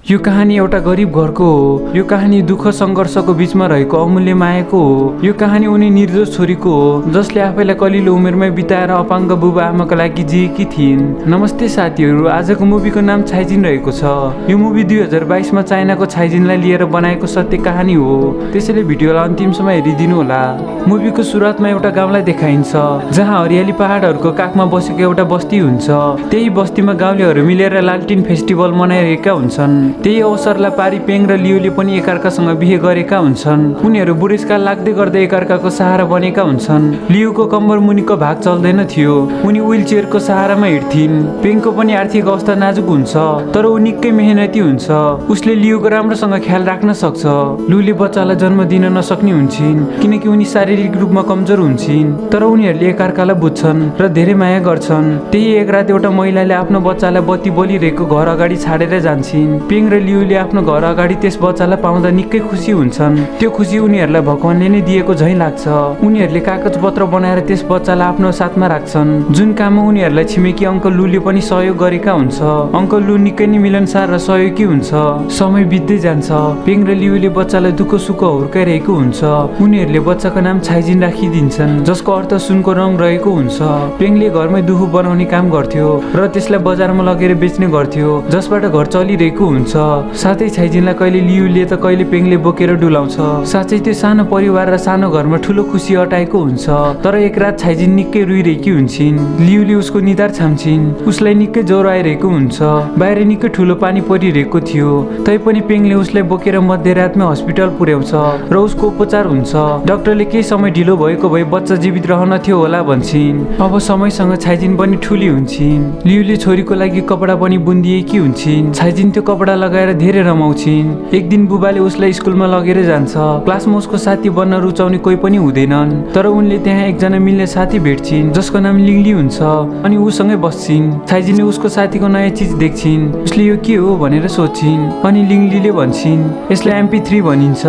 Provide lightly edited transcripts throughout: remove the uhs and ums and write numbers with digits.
यो कहानी एउटा गरिब घरको हो। यो कहानी दुःख सङ्घर्षको बीचमा रहेको अमूल्य मायाको हो। यो कहानी उनी निर्दोष छोरीको हो जसले आफैलाई कलिलो उमेरमै बिताएर अपाङ्ग बुबा आमाको लागि जिएकी थिइन्। नमस्ते साथीहरू, आजको मुभीको नाम छाइजिन रहेको छ। यो मुभी 2022 मा चाइनाको छाइजिनलाई लिएर बनाएको सत्य कहानी हो, त्यसैले भिडियोलाई अन्तिमसम्म हेरिदिनु होला। मुभीको सुरुवातमा एउटा गाउँलाई देखाइन्छ जहाँ हरियाली पहाडहरूको काखमा बसेको एउटा बस्ती हुन्छ। त्यही बस्तीमा गाउँलेहरू मिलेर लालटिन फेस्टिभल मनाइरहेका हुन्छन्। त्यही अवसरलाई पारी पेङ र लियोले पनि एकअर्कासँग बिहे गरेका हुन्छन्। उनीहरू बुढेसकाल लाग्दै गर्दै एकअर्काको सहारा बनेका हुन्छन्। लियोको कम्बर मुनिको भाग चल्दैन थियो, उनी व्हील चेयरको सहारामा हिँड्थिन्। पेङको पनि आर्थिक अवस्था नाजुक हुन्छ, तर ऊ निकै मेहनती हुन्छ। उसले लियोको राम्रोसँग ख्याल राख्न सक्छ। लुले बच्चालाई जन्म दिन नसक्ने हुन्छन् किनकि उनी शारीरिक रूपमा कमजोर हुन्छन्, तर उनीहरूले एकअर्कालाई बुझ्छन् र धेरै माया गर्छन्। त्यही एक रात एउटा महिलाले आफ्नो बच्चालाई बत्ती बलिरहेको घर अगाडि छाडेर जान्छन्। पेङ र लियोले आफ्नो घर अगाडि त्यस बच्चालाई पाउँदा निकै खुसी हुन्छन्। त्यो खुसी उनीहरूलाई भगवानले नै दिएको झैँ लाग्छ। उनीहरूले कागज पत्र बनाएर त्यस बच्चालाई आफ्नो साथमा राख्छन्, जुन काममा उनीहरूलाई छिमेकी अङ्कल लुले पनि सहयोग गरेका हुन्छ। अङ्कल लु निकै नै मिलनसार र सहयोगी हुन्छ। समय बित्दै जान्छ, पेङ र लियोले बच्चालाई दुःख सुख हुर्काइरहेको हुन्छ। उनीहरूले बच्चाको नाम छाइजिन राखिदिन्छन्, जसको अर्थ सुनको रङ रहेको हुन्छ। पेङले घरमै दुहु बनाउने काम गर्थ्यो र त्यसलाई बजारमा लगेर बेच्ने गर्थ्यो, जसबाट घर चलिरहेको हुन्छ। साथै छाइजिनलाई कहिले लियोले त कहिले पेङले बोकेर डुलाउँछ। साथै त्यो सानो परिवार र सानो घरमा ठुलो खुसी अटाएको हुन्छ। तर एक रात छाइजिन निकै रुइरहेकी हुन्छन्। लियोले उसको निधार छाम्छिन्। उसलाई निकै ज्वरो आइरहेको हुन्छ। बाहिर निकै ठुलो पानी परिरहेको थियो, तैपनि पेङले उसलाई बोकेर मध्यरातमा हस्पिटल पुर्याउँछ र उसको उपचार हुन्छ। डाक्टरले केही समय ढिलो भएको भए बच्चा जीवित रहन थियो होला भन्छन्। अब समयसँग छाइजिन पनि ठुली हुन्छन्। लियोले छोरीको लागि कपडा पनि बुनिदिएकी हुन्छन्। छाइजिन त्यो कपडा लगाएर धेरै रमाउँछिन्। एक दिन बुबाले उसलाई स्कुलमा लगेर जान्छ। क्लासमा उसको साथी बन्न रुचाउने कोही पनि हुँदैनन्, तर उनले त्यहाँ एकजना मिल्ने साथी भेट्छिन् जसको नाम लिङली हुन्छ अनि उसँगै बस्छिन्। छाइजिनले उसको साथीको नयाँ चिज देख्छिन्। उसले यो के हो भनेर सोध्छिन् अनि लिङलीले भन्छन् यसलाई MP3 भनिन्छ,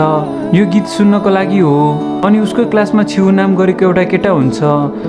यो गीत सुन्नको लागि हो। अनि उसको क्लासमा छिउ नाम गरेको एउटा केटा हुन्छ।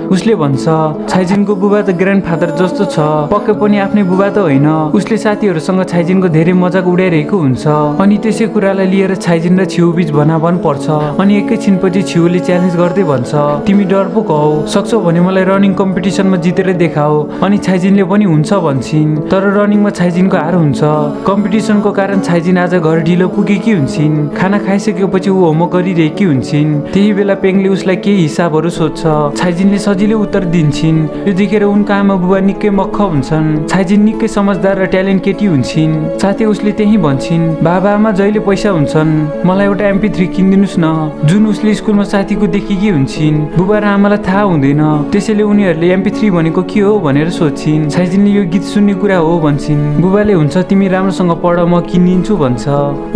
उसले भन्छ छाइजिनको बुबा त ग्रान्डफादर जस्तो छ, पक्कै पनि आफ्नै बुबा त होइन। उसले साथीहरूसँग छाइजिनको धेरै मजाक उडाइरहेको हुन्छ। अनि त्यसै कुरालाई लिएर छाइजिन र छिउ बीच भनाभन पर्छ। अनि एकैछिनपछि छिउले च्यालेन्ज गर्दै भन्छ तिमी डरपोक हौ, सक्छौ भने मलाई रनिङ कम्पिटिसनमा जितेर देखाऊ। अनि छाइजिनले पनि हुन्छ भन्छन्, तर रनिङमा छाइजिनको हार हुन्छ। कम्पिटिसनको कारण छाइजिन आज घर ढिलो पुगेकी हुन्छन्। खाना खाइसकेपछि ऊ होमवर्क गरिरहेकी हुन्छन्। त्यही बेला पेङले उसलाई केही हिसाबहरू सोध्छ। छाइजिनले सजिलै उत्तर दिन्छन्। यो देखेर उनका आमा बुबा निकै मक्ख हुन्छन्। छाइजिन निकै समझदार र ट्यालेन्ट केटी हुन्छन्। साथै उसले त्यही भन्छन् बाबा आमा जहिले पैसा हुन्छन्, मलाई एउटा MP3 किनिदिनुस् न, जुन उसले स्कुलमा साथीको देखेकी हुन्छन्। बुबा र आमालाई थाहा हुँदैन, त्यसैले उनीहरूले MP3 भनेको के हो भनेर सोध्छिन्। छाइजिनले यो गीत सुन्ने कुरा हो भन्छन्। बुबाले हुन्छ तिमी राम्रोसँग पढ, म किनिदिन्छु भन्छ।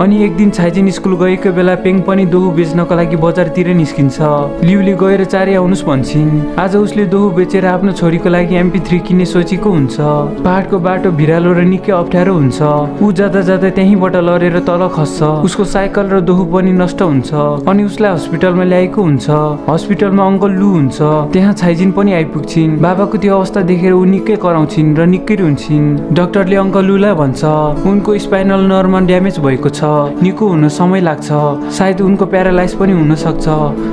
अनि एक दिन छाइजिन स्कुल गएको बेला पेङ पनि दोहु बेच्नको लागि बजारतिर निस्किन्छ। लियोले गएर चाँडै आउनुस् भन्छन्। आज उसले दोहु बेचेर आफ्नो छोरीको लागि MP3 किन्ने सोचेको हुन्छ। पहाडको बाटो भिरालो र निकै अप्ठ्यारो हुन्छ। ऊ जाँदा जाँदा त्यहीँबाट लडेर तल खस्छ। उसको साइकल र दोहु पनि नष्ट हुन्छ अनि उसलाई हस्पिटलमा ल्याएको हुन्छ। हस्पिटलमा अङ्कल लु हुन्छ। त्यहाँ छाइजिन पनि आइपुग्छिन्। बाबाको त्यो अवस्था देखेर ऊ निकै कराउँछिन् र निकै रुन्छिन्। डाक्टरले अङ्कल लुलाई भन्छ उनको स्पाइनल नर्भमा ड्यामेज भएको छ, निको हुन समय लाग्छ, सायद उनको प्यारालाइज पनि हुन सक्छ।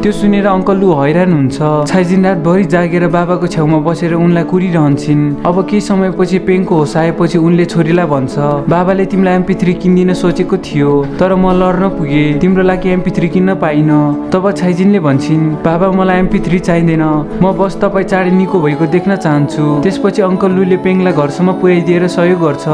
त्यो सुनेर अङ्कल लु हैरान हुन्छ। छाइजिन रातभरि जागेर बाबाको छेउमा बसेर उनलाई कुरिरहन्छन्। अब केही समयपछि पेङको होस आएपछि उनले छोरीलाई भन्छ बाबाले तिमीलाई MP3 किनिदिन सोचेको थियो, तर म लड्न पुगे, तिम्रो लागि MP3 किन्न पाइन। तब छाइजिनले भन्छन् बाबा मलाई MP3 चाहिँदैन, म बस तपाईँ चाँडै निको भएको देख्न चाहन्छु। त्यसपछि अङ्कल लुले पेङलाई घरसम्म पुर्याइदिएर सहयोग गर्छ।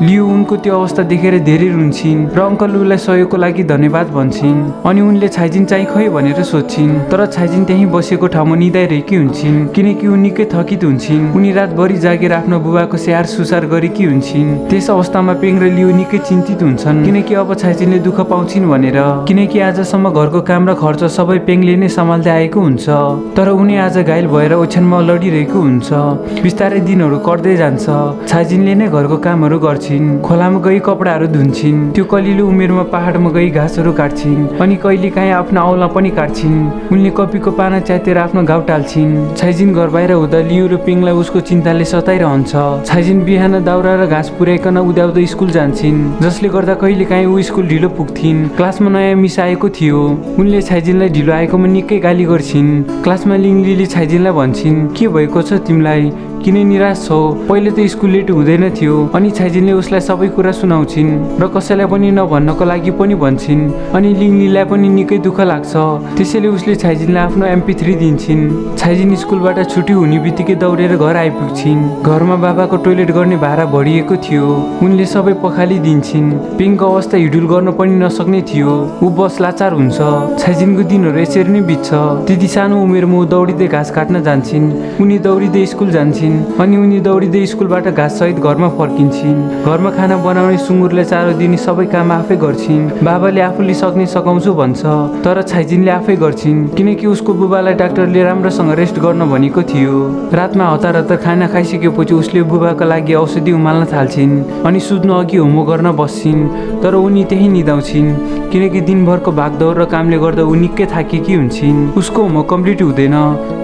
लियो उनको त्यो अवस्था देखेर धेरै रुन्छिन् र अङ्कल लुलाई सहयोगको लागि धन्यवाद भन्छन्। अनि उनले छाइजिन चाहिँ खै भनेर सोध्छिन्, तर छाइजिन त्यहीँ बसेको ठाउँमा निदाइरहेकी हुन्छन् किनकि ऊ निकै थकित हुन्छन्। उनी रातभरि जागेर आफ्नो बुबाको स्याहार सुसार गरेकी हुन्छन्। त्यस अवस्थामा पेङ र लियो निकै चिन्तित हुन्छन् किनकि अब छाइजिनले दुःख पाउँछिन् भनेर, किनकि आजसम्म घरको काम र खर्च सबै पेङले नै सम्हाल्दै आएको हुन्छ। तर उनी आज घाइल भएर ओछ्यानमा लडिरहेको हुन्छ। बिस्तारै दिनहरू कट्दै जान्छ। छाइजिनले नै घरको कामहरू गर्छिन्। खोलामा गई कपडाहरू धुन्छिन्। त्यो कलिलो उमेरमा पहाडमा गई घाँसहरू काट्छिन् अनि कहिलेकाहीँ आफ्नो औँला पनि काट्छिन्। उनले कपीको पाना च्यातेर आफ्नो घाउ टाल्छिन्। छाइजिन घर बाहिर हुँदा लियु र पिङलाई उसको चिन्ताले सताइरहन्छ। छाइजिन बिहान दाउरा र घाँस पुर्याइकन उदाउँदै स्कुल जान्छिन्, जसले गर्दा कहिलेकाहीँ ऊ स्कुल ढिलो पुग्थिन्। क्लासमा नयाँ मिस आएको थियो। उनले छाइजिनलाई ढिलो आएकोमा निकै गाली गर्छिन्। क्लासमा लिङलीले छाइजिनलाई भन्छिन्, के भएको छ तिमीलाई, किन निराश छौ, पहिले त स्कुल लेट हुँदैन थियो। अनि छाइजिनले उसलाई सबै कुरा सुनाउँछिन् र कसैलाई पनि नभन्नको लागि पनि भन्छिन्। अनि लिङलीलाई पनि निकै दुःख लाग्छ, त्यसैले उसले छाइजिनलाई आफ्नो MP3 दिन्छिन्। छाइजिन स्कुलबाट छुट्टी हुने बित्तिकै दौडेर घर आइपुग्छिन्। घरमा बाबाको टोइलेट गर्ने भाडा बढिएको थियो। उनले सबै पखालिदिन्छिन्। पिङको अवस्था हिडुल गर्न पनि नसक्ने थियो। ऊ बस लाचार हुन्छ। छाइजिनको दिनहरू यसरी नै बित्छ। त्यति सानो उमेरमा ऊ दौडिँदै घाँस काट्न जान्छिन्। उनी दौडिँदै स्कुल जान्छिन् अनि उनी दौडिँदै स्कुलबाट घाँस सहित घरमा फर्किन्छिन्। घरमा खाना बनाउने, सुँगुरलाई चारो दिने सबै काम आफै गर्छिन्। बाबाले आफूले सक्ने सघाउँछु भन्छ, तर छाइजिनले आफै गर्छिन्, किनकि उसको बुबालाई डाक्टरले राम्रोसँग रेस्ट गर्न भनेको थियो। रातमा हतार हतार खाना खाइसकेपछि उसले बुबाको लागि औषधि उमाल्न थाल्छिन् अनि सुत्नु अघि होमवर्क गर्न बस्छिन्। तर उनी त्यही निदाउँछिन्, किनकि दिनभरको भागदौड र कामले गर्दा ऊ निकै थाकेकी हुन्छन्। उसको होमवर्क कम्प्लिट हुँदैन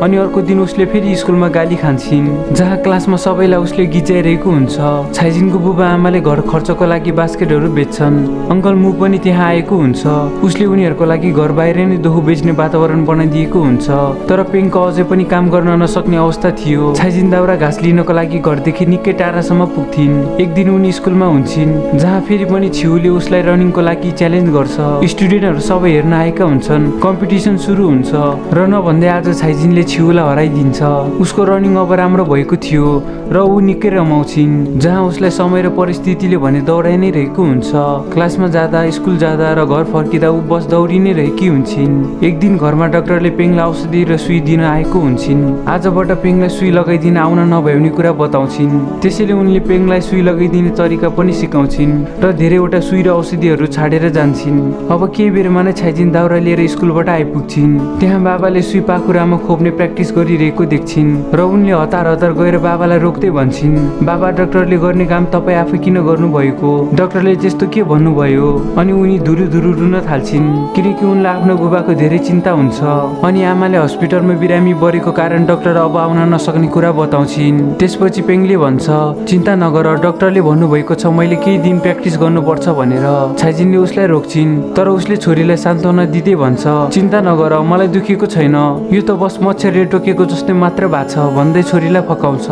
अनि अर्को दिन उसले फेरि स्कुलमा गाली खान्छिन्, जहाँ क्लासमा सबैलाई उसले गिचाइरहेको हुन्छ। छाइजिनको बुबा आमाले घर खर्चको लागि बास्केटहरू बेच्छन्। अङ्कल मु पनि त्यहाँ आएको हुन्छ। उसले उनीहरूको लागि घर बाहिर नै दोहो बेच्ने वातावरण बनाइदिएको हुन्छ। तर पिङको अझै पनि काम गर्न नसक्ने अवस्था थियो। छाइजिन दाउरा घाँस लिनको लागि घरदेखि निकै टाढासम्म पुग्थिन्। एक दिन उनी स्कुलमा हुन्छन्, जहाँ फेरि पनि छिउले उसलाई रनिङको लागि च्यालेन्ज गर्छ। स्टुडेन्टहरू सबै हेर्न आएका हुन्छन्। कम्पिटिसन सुरु हुन्छ र नभन्दै आज छाइजिनले छिउलाई हराइदिन्छ। उसको रनिङ अब राम्रो भएको थियो र ऊ निकै रमाउँछिन्, जहाँ उसलाई समय र परिस्थितिले भने दौडाइ नै रहेको हुन्छ। क्लासमा जाँदा, स्कुल जाँदा र घर फर्किँदा ऊ बस दौडी नै रहेकी हुन्छन्। एक दिन घरमा डाक्टरले पिङलाई औषधि र सुई दिन आएको हुन्छन्। आजबाट पिङलाई सुई लगाइदिन आउन नभ्याउने कुरा बताउँछिन्। त्यसैले उनले पिङलाई सुई लगाइदिने तरिका पनि सिकाउँछिन् र धेरैवटा सुई र औषधिहरू छाडेर जान्छन्। अब केही बेरमा नै छाइजिन दाउरा लिएर स्कुलबाट आइपुग्छिन्। त्यहाँ बाबाले सुई पाखुरामा खोप्ने प्र्याक्टिस गरिरहेको देख्छिन् र उनले हतार हतार गएर बाबालाई रोक्दै भन्छन्, बाबा डाक्टरले गर्ने काम तपाईँ आफै किन गर्नुभएको, डाक्टरले त्यस्तो के भन्नुभयो। अनि उनी धुरु धुरु रुन थाल्छिन्, किनकि उनलाई आफ्नो बुबाको धेरै चिन्ता हुन्छ। अनि आमाले हस्पिटलमा बिरामी परेको कारण डाक्टर अब आउन नसक्ने कुरा बताउँछिन्। त्यसपछि पेङले भन्छ, चिन्ता नगर, डाक्टरले भन्नुभएको छ मैले केही दिन प्र्याक्टिस गर्नुपर्छ भनेर। छाइजिनले उसलाई रोक्छिन्, तर उसले छोरीलाई सान्त्वना दिँदै भन्छ, चिन्ता नगर, मलाई दुखेको छैन, यो त बस मच्छरले टोकेको जस्तै मात्र भएको छ भन्दै छोरीलाई फकाउँछ।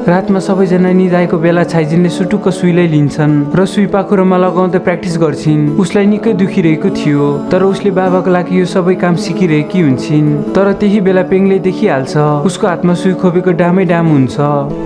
रातमा सबैजना निदाएको बेला छाइजिनले सुटुक्क सुईलाई लिन्छन् र सुई पाखुरामा लगाउँदै प्र्याक्टिस गर्छिन्। उसलाई निकै दुखिरहेको थियो, तर उसले बाबाको लागि यो सबै काम सिकिरहेकी हुन्छन्। तर त्यही बेला पेङले देखिहाल्छ उसको हातमा सुई खोपेको डामै डाम हुन्छ।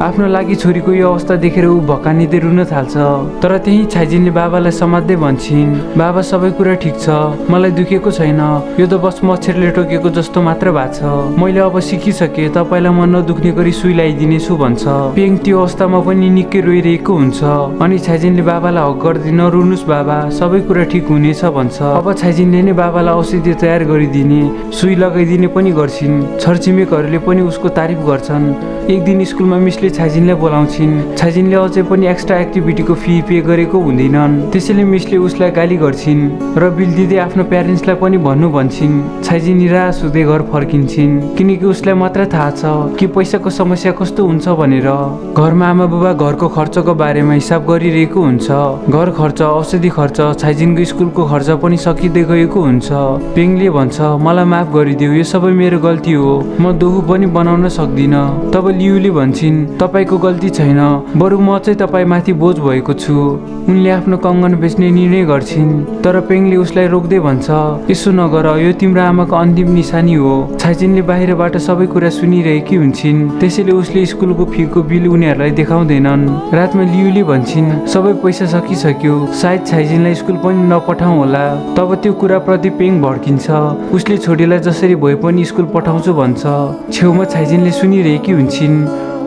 आफ्नो लागि छोरीको यो अवस्था देखेर ऊ भकानिँदै रुन थाल्छ। तर त्यही छाइजिनले बाबालाई समात्दै भन्छन्, बाबा सबै कुरा ठिक छ, मलाई दुखेको छैन, यो त बस मच्छरले टोकेको जस्तो मात्र भएको छ, मैले अब सिकिसकेँ, तपाईँलाई म नदुख्ने गरी सुई लगाइदिनेछु भन्छ। पेङ त्यो अवस्थामा पनि निकै रोइरहेको हुन्छ अनि छाइजिनले बाबालाई हक गर्दै नरुनुस् बाबा, सबै कुरा ठिक हुनेछ भन्छ। अब छाइजिनले नै बाबालाई औषधि तयार गरिदिने, सुई लगाइदिने पनि गर्छिन्। छरछिमेकहरूले पनि उसको तारिफ गर्छन्। एक दिन स्कुलमा मिसले छाइजिनलाई बोलाउँछिन्। छाइजिनले अझै पनि एक्स्ट्रा एक्टिभिटीको फी पे गरेको हुँदैनन्, त्यसैले मिसले उसलाई गाली गर्छिन् र बिल दिँदै आफ्नो प्यारेन्ट्सलाई पनि भन्नु भन्छन्। छाइजिन निराश हुँदै घर फर्किन्छन्, किनकि उसलाई मात्र थाहा छ कि पैसाको समस्या कस्तो हुन्छ भनेर। घरमा आमा बुबा घरको खर्चको बारेमा हिसाब गरिरहेको हुन्छ। घर खर्च, औषधि खर्च, छाइजिनको स्कुलको खर्च पनि सकिँदै गएको हुन्छ। पेङले भन्छ, मलाई माफ गरिदेऊ, यो सबै मेरो गल्ती हो, म दोहो पनि बनाउन सक्दिनँ। तब लियुले भन्छन्, तपाईँको गल्ती छैन, बरु म चाहिँ तपाईँ माथि बोझ भएको छु। उनले आफ्नो कङ्गन बेच्ने निर्णय गर्छिन्, तर पेङले उसलाई रोक्दै भन्छ, यसो नगर, यो तिम्रो आमाको अन्तिम निशानी हो। छाइजिनले बाहिरबाट सबै कुरा सुनिरहेकी हुन्छन्, त्यसैले उसले स्कुलको फीको बिल उनीहरूलाई देखाउँदैनन्। रातमा लियुले भन्छन्, सबै पैसा सकिसक्यो, सायद छाइजिनलाई स्कुल पनि नपठाउँ होला। तब त्यो कुराप्रति पेङ भड्किन्छ। उसले छोरीलाई जसरी भए पनि स्कुल पठाउँछु भन्छ। छेउमा छाइजिनले सुनिरहेकी हुन्छन्।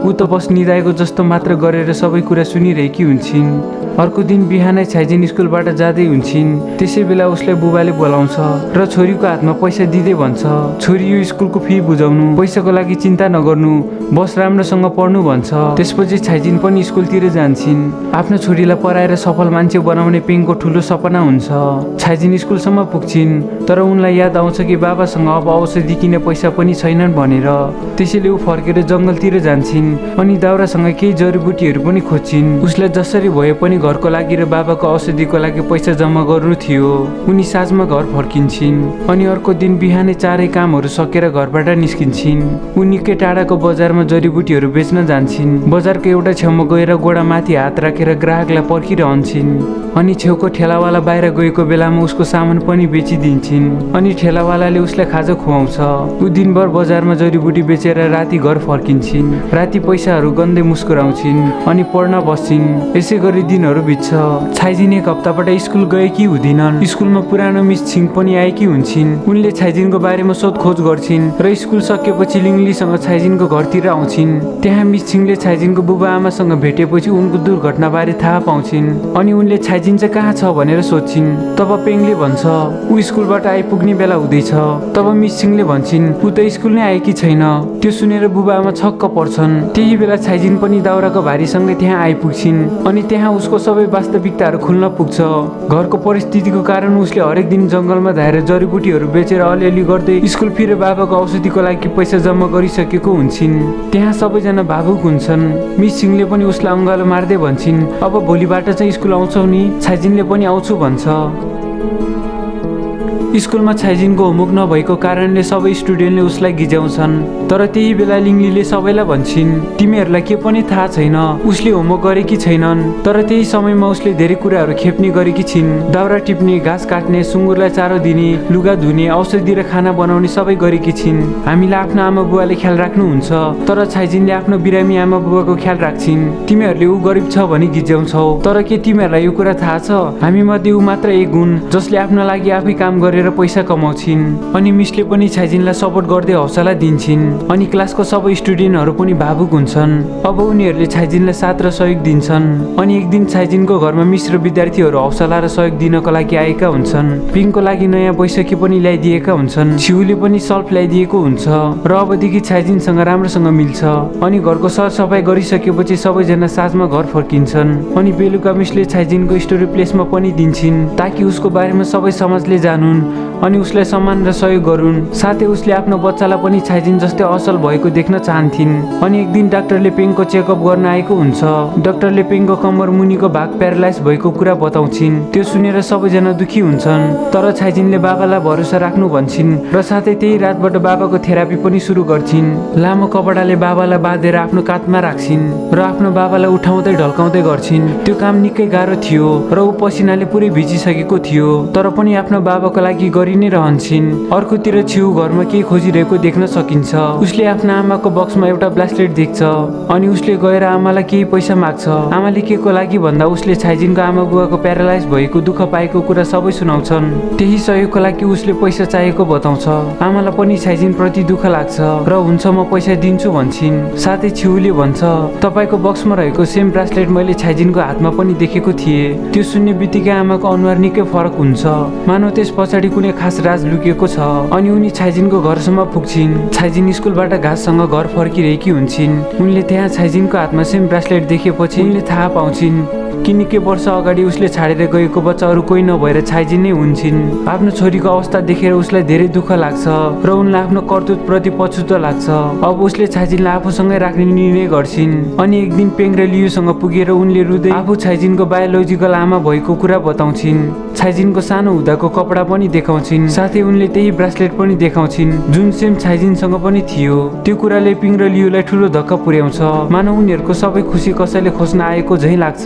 ऊ त बस निदाएको जस्तो मात्र गरेर सबै कुरा सुनिरहेकी हुन्छन्। अर्को दिन बिहानै छाइजिन स्कुलबाट जाँदै हुन्छन्। त्यसै बेला उसलाई बुबाले बोलाउँछ र छोरीको हातमा पैसा दिँदै भन्छ, छोरी यो स्कुलको फी बुझाउनु, पैसाको लागि चिन्ता नगर्नु, बस राम्रोसँग पढ्नु भन्छ। त्यसपछि छाइजिन पनि स्कुलतिर जान्छन्। आफ्नो छोरीलाई पढाएर सफल मान्छे बनाउने पेङको ठुलो सपना हुन्छ। छाइजिन स्कुलसम्म पुग्छिन्, तर उनलाई याद आउँछ कि बाबासँग अब औषधि किन्ने पैसा पनि छैनन् भनेर। त्यसैले ऊ फर्केर जङ्गलतिर जान्छन् अनि दाउरासँग केही जडीबुटीहरू पनि खोज्छिन्। उसलाई जसरी भए पनि घरको लागि र बाबाको औषधिको लागि पैसा जम्मा गर्नु थियो। उनी साँझमा घर फर्किन्छन् अनि अर्को दिन बिहानै चारै कामहरू सकेर घरबाट निस्किन्छन्। ऊ निकै टाढाको बजारमा जडीबुटीहरू बेच्न जान्छन्। बजारको एउटा छेउमा गएर गोडामाथि हात राखेर ग्राहकलाई पर्खिरहन्छन् अनि छेउको ठेलावाला बाहिर गएको बेलामा उसको सामान पनि बेचिदिन्छन् अनि ठेलावालाले उसलाई खाजा खुवाउँछ। ऊ दिनभर बजारमा जडीबुटी बेचेर राति घर फर्किन्छन्। राति पैसाहरू गन्दै मुस्कुराउँछिन् अनि पढ्न बस्छिन्। यसै गरी दिनहरू बित्छ। छाइजिन एक हप्ताबाट स्कुल गएकी हुँदिनन्। स्कुलमा पुरानो मिस छिङ पनि आएकी हुन्छन्। उनले छाइजिनको बारेमा सोधखोज गर्छिन् र स्कुल सकेपछि लिङलीसँग छाइजिनको घरतिर आउँछिन्। त्यहाँ मिस छिङले छाइजिनको बुबा आमासँग भेटेपछि उनको दुर्घटनाबारे थाहा पाउँछिन् अनि उनले छाइजिन चाहिँ कहाँ छ भनेर सोध्छिन्। तब पेङले भन्छ ऊ स्कुलबाट आइपुग्ने बेला हुँदैछ। तब मिस छिङले भन्छन् ऊ त स्कुल नै आएकी छैन। त्यो सुनेर बुबा आमा छक्क पर्छन्। त्यही बेला छाइजिन पनि दाउराको भारीसँगै त्यहाँ आइपुग्छिन् अनि त्यहाँ उसको सबै वास्तविकताहरू खुल्न पुग्छ। घरको परिस्थितिको कारण उसले हरेक दिन जङ्गलमा धाएर जडीबुटीहरू बेचेर अलिअलि गर्दै स्कुल फिर बाबाको औषधिको लागि पैसा जम्मा गरिसकेको हुन्छन्। त्यहाँ सबैजना भावुक हुन्छन्। मिस सिंहले पनि उसलाई अङ्गालो मार्दै भन्छन् अब भोलिबाट चाहिँ स्कुल आउँछौ नि? छाइजिनले पनि आउँछु भन्छ। स्कुलमा छाइजिनको होमवर्क नभएको कारणले सबै स्टुडेन्टले उसलाई गिज्याउँछन्। तर त्यही बेला लिङलीले सबैलाई भन्छन् तिमीहरूलाई के पनि थाहा छैन, उसले होमवर्क गरेकी छैनन्। तर त्यही समयमा उसले धेरै कुराहरू खेप्ने गरेकी छिन्। दाउरा टिप्ने, घाँस काट्ने, सुँगुरलाई चारो दिने, लुगा धुने, औषधि र खाना बनाउने सबै गरेकी छिन्। हामीलाई आफ्नो आमा बुवाले ख्याल राख्नुहुन्छ, तर छाइजिनले आफ्नो बिरामी आमा बुवाको ख्याल राख्छिन्। तिमीहरूले ऊ गरिब छ भनी गिज्याउँछौ, तर के तिमीहरूलाई यो कुरा थाहा छ हामी मध्ये ऊ मात्र एक हुन् जसले आफ्नो लागि आफै काम गरेर पैसा कमाउँछिन्। अनि मिसले पनि छाइजिनलाई सपोर्ट गर्दै हौसला दिन्छिन् अनि क्लासको सबै स्टुडेन्टहरू पनि भावुक हुन्छन्। अब उनीहरूले छाइजिनलाई साथ र सहयोग दिन्छन्। अनि एक दिन छाइजिनको घरमा मिस र विद्यार्थीहरू हौसला र सहयोग दिनको लागि आएका हुन्छन्। पिङको लागि नयाँ बैसकी पनि ल्याइदिएका हुन्छन्। छिउले पनि सल्फ ल्याइदिएको हुन्छ र अबदेखि छाइजिनसँग राम्रोसँग मिल्छ। अनि घरको सरसफाइ गरिसकेपछि सबैजना साँझमा घर फर्किन्छन् अनि बेलुका मिसले छाइजिनको स्टोरी प्लेसमा पनि दिन्छिन् ताकि उसको बारेमा सबै समाजले जानुन् अनि उसलाई सम्मान र सहयोग गरून्। साथै उसले आफ्नो बच्चालाई पनि छाइजिन जस्तै असल भएको देख्न चाहन्थिन्। अनि एक दिन डाक्टरले पेङको चेकअप गर्न आएको हुन्छ। डाक्टरले पेङको कम्मर मुनिको भाग प्यारालाइज भएको कुरा बताउँछिन्। त्यो सुनेर सबैजना दुखी हुन्छन्। तर छाइजिनले बाबालाई भरोसा राख्नु भन्छन् र साथै त्यही रातबाट बाबाको थेरापी पनि सुरु गर्छिन्। लामो कपडाले बाबालाई बाँधेर आफ्नो काँधमा राख्छिन् र आफ्नो बाबालाई उठाउँदै ढल्काउँदै गर्छिन्। त्यो काम निकै गाह्रो थियो र ऊ पसिनाले पुरै भिजिसकेको थियो, तर पनि आफ्नो बाबाको लागि गरि नै रहन्छन्। अर्कोतिर छिउ घरमा केही खोजिरहेको देख्न सकिन्छ। उसले आफ्नो आमाको बक्समा एउटा ब्रेसलेट देख्छ अनि उसले गएर आमालाई केही पैसा माग्छ। आमाले के को लागि भन्दा उसले छाइजिनको आमा बुवाको प्यारालाइज भएको दुःख पाएको कुरा सबै सुनाउँछन्। त्यही सहयोगको लागि उसले पैसा चाहिएको बताउँछ। आमालाई पनि छाइजिन प्रति दुःख लाग्छ र हुन्छ म पैसा दिन्छु भन्छन्। साथै छिउले भन्छ तपाईको बक्समा रहेको सेम ब्रेसलेट मैले छाइजिनको हातमा पनि देखेको थिएँ। त्यो सुन्ने बित्तिकै आमाको अनुहार निकै फरक हुन्छ, मानव त्यस पछाडि कुनै खास राज लुकेको छ। अनि उनी छाइजिनको घरसम्म पुग्छिन्। छाइजिन स्कुलबाट घाँससँग घर फर्किरहेकी हुन्छन्। उनले त्यहाँ छाइजिनको हातमा सेम ब्रेसलेट देखेपछि उनले थाहा पाउँछिन् कि निकै वर्ष अगाडि उसले छाडेर गएको बच्चा अरू कोही नभएर छाइजिन नै हुन्छन्। आफ्नो छोरीको अवस्था देखेर उसलाई धेरै दुःख लाग्छ र उनलाई आफ्नो कर्तुत प्रति पछुतो लाग्छ। अब उसले छाइजिनलाई आफूसँगै राख्ने निर्णय गर्छिन्। अनि एक दिन पेङ र लियुसँग पुगेर उनले रुँदै आफू छाइजिनको बायोलोजिकल आमा भएको कुरा बताउँछिन्। छाइजिनको सानो हुँदाको कपडा पनि देखाउँछिन्। साथै उनले त्यही ब्रेसलेट पनि देखाउँछिन् जुन सेम छाइजिनसँग पनि थियो। त्यो कुराले पिङ र लियुलाई ठुलो धक्का पुर्याउँछ। मानव उनीहरूको सबै खुसी कसैले खोज्न आएको झैँ लाग्छ।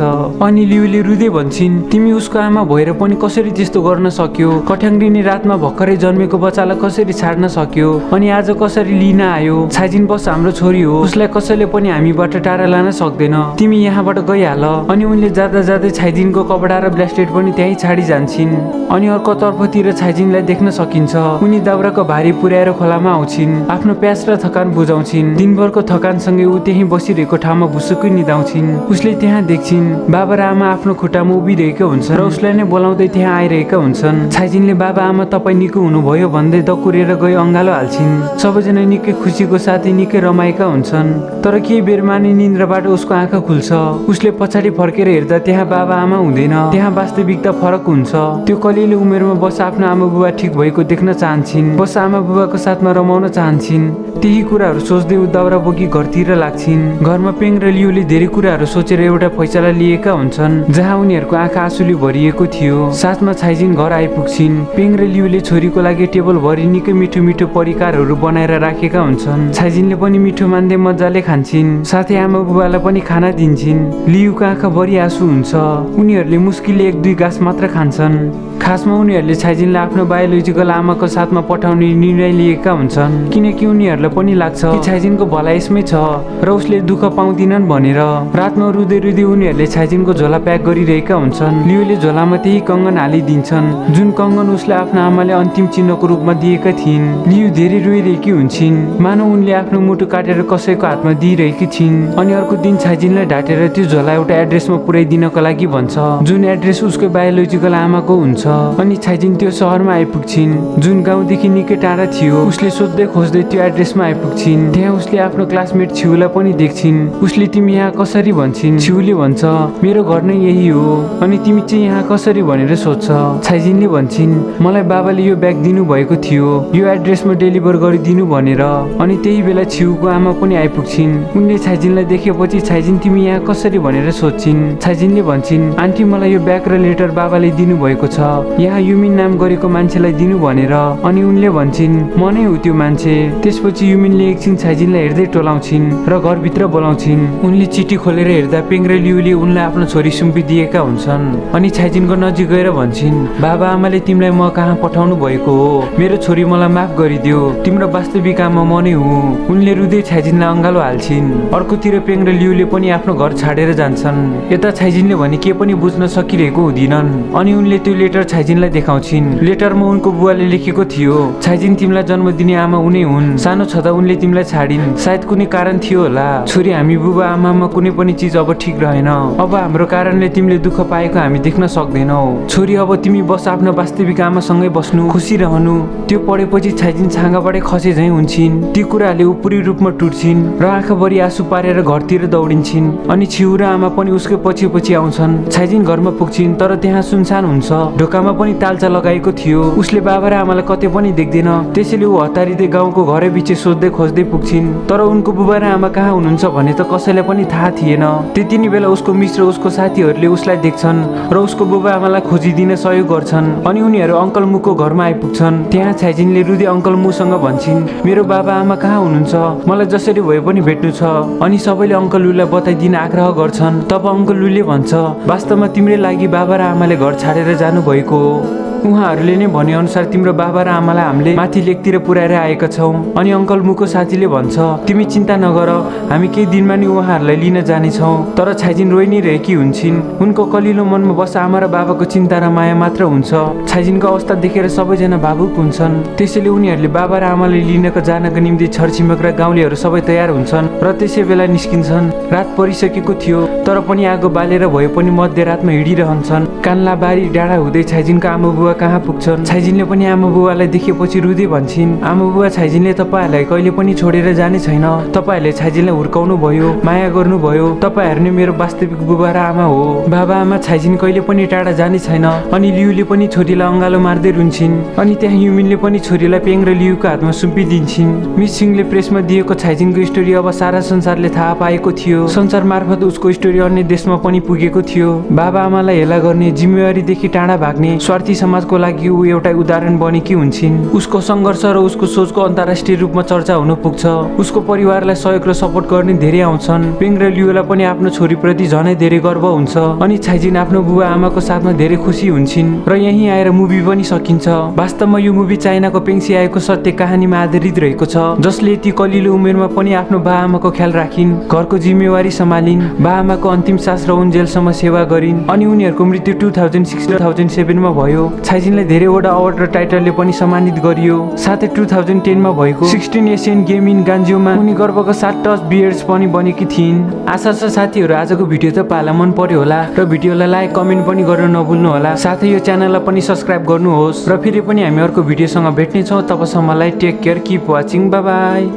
अनि लियुले रुँदै भन्छन् तिमी उसको आमा भएर पनि कसरी त्यस्तो गर्न सक्यो? कठ्याङ्ग्रिने रातमा भर्खरै जन्मेको बच्चालाई कसरी छाड्न सक्यो? अनि आज कसरी लिन आयो? छाइजिन बस हाम्रो छोरी हो, उसलाई कसैले पनि हामीबाट टाढा लान सक्दैन। तिमी यहाँबाट गइहाल। अनि उनले जाँदा जाँदै छाइजिनको कपडा र ब्रेसलेट पनि त्यहीँ छाडी जान्छन्। अनि अर्कोतर्फतिर छाइजिनलाई देख्न सकिन्छ उनी दाउराको भारी पुर्याएर खोलामा आउँछिन्, आफ्नो प्यास र थकान बुझाउँछिन्। दिनभरको थकानसँगै ऊ त्यही बसिरहेको ठाउँमा भुसुक्कै निदाउँछिन्। उसले त्यहाँ देख्छिन् बाबा र आमा आफ्नो खुट्टामा उभिरहेका हुन्छन् र उसलाई नै बोलाउँदै त्यहाँ आइरहेका हुन्छन्। छाइजिनले बाबा आमा तपाईँ निको हुनुभयो भन्दै दकुरेर गई अँगालो हाल्छिन्। सबैजना निकै खुसीको साथै निकै रमाएका हुन्छन्। तर केही बेरमा नै निन्द्राबाट उसको आँखा खुल्छ। उसले पछाडि फर्केर हेर्दा त्यहाँ बाबा आमा हुँदैन, त्यहाँ वास्तविकता फरक हुन्छ। त्यो कलिलो उमेरमा बस आफ्नो आमा बुबा ठिक भएको देख्न चाहन्छन्, बस आमा बुबाको साथमा रमाउन चाहन्छन्। त्यही कुराहरू सोच्दै ऊ दाउरा बोकी घरतिर लाग्छिन्। घरमा पेङ र लियुले धेरै कुराहरू सोचेर एउटा फैसला लिएका हुन्छन् जहाँ उनीहरूको आँखा आँसुले भरिएको थियो। साथमा छाइजिन घर आइपुग्छिन्। पेङ र लियुले छोरीको लागि टेबलभरि निकै मिठो मिठो परिकारहरू बनाएर राखेका हुन्छन्। छाइजिनले पनि मिठो मान्दै मजाले खान्छिन्, साथै आमा बुबालाई पनि खाना दिन्छिन्। लियुको आँखा भरि आँसु हुन्छ। उनीहरूले मुस्किलले 1-2 गाँस मात्र खान्छन्। खासमा उनीहरूले छाइजिनलाई आफ्नो बायोलोजिकल आमाको साथमा पठाउने निर्णय लिएका हुन्छन्, किनकि उनीहरूलाई पनि लाग्छ कि छाइजिनको भलाइ यसमै छ र उसले दुःख पाउँदिनन् भनेर। रातमा रुँदै रुँदै उनीहरूले छाइजिनको झोला प्याक गरिरहेका हुन्छन्। लियुले झोलामा त्यही कङ्गन हालिदिन्छन् जुन कङ्गन उसलाई आफ्नो आमाले अन्तिम चिन्हको रूपमा दिएका थिइन्। लियु धेरै रोइरहेकी हुन्छन्, मानव उनले आफ्नो मुटु काटेर कसैको हातमा दिइरहेकी छिन्। अनि अर्को दिन छाइजिनलाई ढाँटेर त्यो झोला एउटा एड्रेसमा पुर्याइदिनको लागि भन्छ, जुन एड्रेस उसको बायोलोजिकल आमाको हुन्छ। अनि छाइजिन त्यो सहरमा आइपुग्छिन् जुन गाउँदेखि निकै टाढा थियो। उसले सोध्दै खोज्दै त्यो एड्रेसमा आइपुग्छिन्। त्यहाँ उसले आफ्नो क्लासमेट छिउलाई पनि देख्छिन्। उसले तिमी यहाँ कसरी भन्छिन्। छिउले भन्छ मेरो घर नै यही हो, अनि तिमी चाहिँ यहाँ कसरी भनेर सोध्छ। छाइजिनले भन्छिन् मलाई बाबाले यो ब्याग दिनुभएको थियो यो एड्रेसमा डेलिभर गरिदिनु भनेर। अनि त्यही बेला छिउको आमा पनि आइपुग्छिन्। उनले छाइजिनलाई देखेपछि छाइजिन तिमी यहाँ कसरी भनेर सोध्छिन्। छाइजिनले भन्छिन् आन्टी मलाई यो ब्याग र लेटर बाबाले दिनुभएको छ, यहाँ युमिन नाम गरेको मान्छेलाई दिनु भनेर। अनि उनले भन्छिन् म नै हो त्यो मान्छे। त्यसपछि युमिनले एकछिन छाइजिनलाई हेर्दै टोलाउँछिन् र घरभित्र बोलाउँछिन्। उनले चिठी खोलेर हेर्दा पेङ र लियुले उनलाई आफ्नो छोरी सुम्पिदिएका हुन्छन्। अनि छाइजिनको नजिक गएर भन्छिन् बाबा आमाले तिमीलाई म कहाँ पठाउनु भएको हो, मेरो छोरी मलाई माफ गरिदियो, तिम्रो वास्तविक आमा म नै हुँ। उनले रुँदै छाइजिनलाई अँगालो हाल्छिन्। अर्कोतिर पेङ र लियुले पनि आफ्नो घर छाडेर जान्छन्। यता छाइजिनले भने के पनि बुझ्न सकिरहेको हुँदिनन्। अनि उनले त्यो लेटर छाइजिनलाई देखाउँछिन्। लेटरमा उनको बुवाले लेखेको थियो छाइजिन तिमीलाई जन्म दिने आमा उनै हुन्, सानो छँदा उनले तिमीलाई छाडिन्, सायद कुनै कारण थियो होला। छोरी हामी बुबा आमामा कुनै पनि चिज अब ठिक रहेन, अब हाम्रो कारणले तिमीले दुःख पाएको हामी देख्न सक्दैनौ। छोरी अब तिमी बस आफ्नो वास्तविक आमासँगै बस्नु, खुसी रहनु। त्यो पढेपछि छाइजिन छाँगाबाटै खसे झैँ हुन्छन्। ती कुराले ऊ पूरी रूपमा टुट्छिन् र आँखाभरि आँसु पारेर घरतिर दौडिन्छन्। अनि छिउ र आमा पनि उसकै पछि पछि आउँछन्। छाइजिन घरमा पुग्छिन् तर त्यहाँ सुनसान हुन्छ। ढोकामा पनि तालचा लगाएको थियो। उसले बाबा र आमालाई कतै पनि देख्दैन। त्यसैले ऊ हतारिँदै गाउँको घरै पछि सोध्दै खोज्दै पुग्छिन्, तर उनको बुबा र आमा कहाँ हुनुहुन्छ भने त कसैलाई पनि थाहा थिएन। त्यति नै बेला उसको मिस र उसको साथीहरूले उसलाई देख्छन् र उसको बुबा आमालाई खोजिदिन सहयोग गर्छन्। अनि उनीहरू अङ्कल मुको घरमा आइपुग्छन्। त्यहाँ छाइजिनले रुँदै अङ्कल मुसँग भन्छन् मेरो बाबा आमा कहाँ हुनुहुन्छ, मलाई जसरी भए पनि भेट्नु छ। अनि सबैले अङ्कल लुलाई बताइदिन आग्रह गर्छन्। तब अङ्कल लुले भन्छ वास्तवमा तिम्रै लागि बाबा र आमाले घर छाडेर जानुभएको हो। उहाँहरूले नै भनेअनुसार तिम्रो बाबा र आमालाई हामीले माथि लेकतिर पुर्याएर आएका छौँ। अनि अङ्कल मुको साथीले भन्छ तिमी चिन्ता नगर, हामी केही दिनमा नै उहाँहरूलाई लिन जानेछौँ। तर छाइजिन रोइ नै रहेकी हुन्छन्। उनको कलिलो मनमा बस आमा र बाबाको चिन्ता र माया मात्र हुन्छ। छाइजिनको अवस्था देखेर सबैजना भावुक हुन्छन्। त्यसैले उनीहरूले बाबा र आमालाई लिनको जानका निम्ति छरछिमेक र गाउँलेहरू सबै तयार हुन्छन् र त्यसै बेला निस्किन्छन्। रात परिसकेको थियो तर पनि आगो बालेर भए पनि मध्यरातमा हिँडिरहन्छन्। कान्ला बारी डाँडा हुँदै छाइजिनको आमा बुबा कहाँ पुग्छन्। छाइजिनले पनि आमा बुबालाई देखेपछि रुँदै भन्छन् आमा बुबा छाइजिनले तपाईँहरूलाई कहिले पनि छोडेर जाने छैन, तपाईँहरूले छाइजिनलाई हुर्काउनु भयो, माया गर्नुभयो, तपाईँहरू नै मेरो वास्तविक बुबा र आमा हो। बाबा आमा छाइजिन कहिले पनि टाढा जाने छैन। अनि लियुले पनि छोरीलाई अँगालो मार्दै रुन्छन्। अनि त्यहाँ युमिनले पनि छोरीलाई पेङ र लियुको हातमा सुम्पिदिन्छन्। मिस सिंहले प्रेसमा दिएको छाइजिनको स्टोरी अब सारा संसारले थाहा पाएको थियो। संसार मार्फत उसको स्टोरी अन्य देशमा पनि पुगेको थियो। बाबा आमालाई हेला गर्ने, जिम्मेवारीदेखि टाढा भाग्ने, स्वार्थी समाज समाजको लागि ऊ एउटा उदाहरण बनेकी हुन्छन्। उसको सङ्घर्ष र उसको सोचको अन्तर्राष्ट्रिय रूपमा चर्चा हुन पुग्छ। उसको परिवारलाई सहयोग र सपोर्ट गर्ने धेरै आउँछन्। पेङ र लियोलाई पनि आफ्नो छोरीप्रति झनै धेरै गर्व हुन्छ अनि छाइजिन आफ्नो बुबा आमाको साथमा धेरै खुसी हुन्छन् र यहीँ आएर मुभी पनि सकिन्छ। वास्तवमा यो मुभी चाइनाको पेङसी आएको सत्य कहानीमा आधारित रहेको छ, जसले यति कलिलो उमेरमा पनि आफ्नो बा आमाको ख्याल राखिन्, घरको जिम्मेवारी सम्हालिन्, बा आमाको अन्तिम सास र उन्जेलसम्म सेवा गरिन् अनि उनीहरूको मृत्यु 2006-2007 मा भयो। छाइजिनलाई धेरैवटा अवार्ड र टाइटलले पनि सम्मानित गरियो। साथै 2010 मा भएको 16 एसियन गेम इन गान्जियोमा उनी गर्वका साथ टच बियर्स पनि बनेकी थिइन्। आशा छ साथीहरू आजको भिडियो तपाईँलाई मन पर्यो होला र भिडियोलाई लाइक कमेन्ट पनि गर्न नभुल्नु होला। साथै यो च्यानललाई पनि सब्स्क्राइब गर्नुहोस् र फेरि पनि हामी अर्को भिडियोसँग भेट्नेछौँ। तबसम्मलाई take care, keep watching, bye by.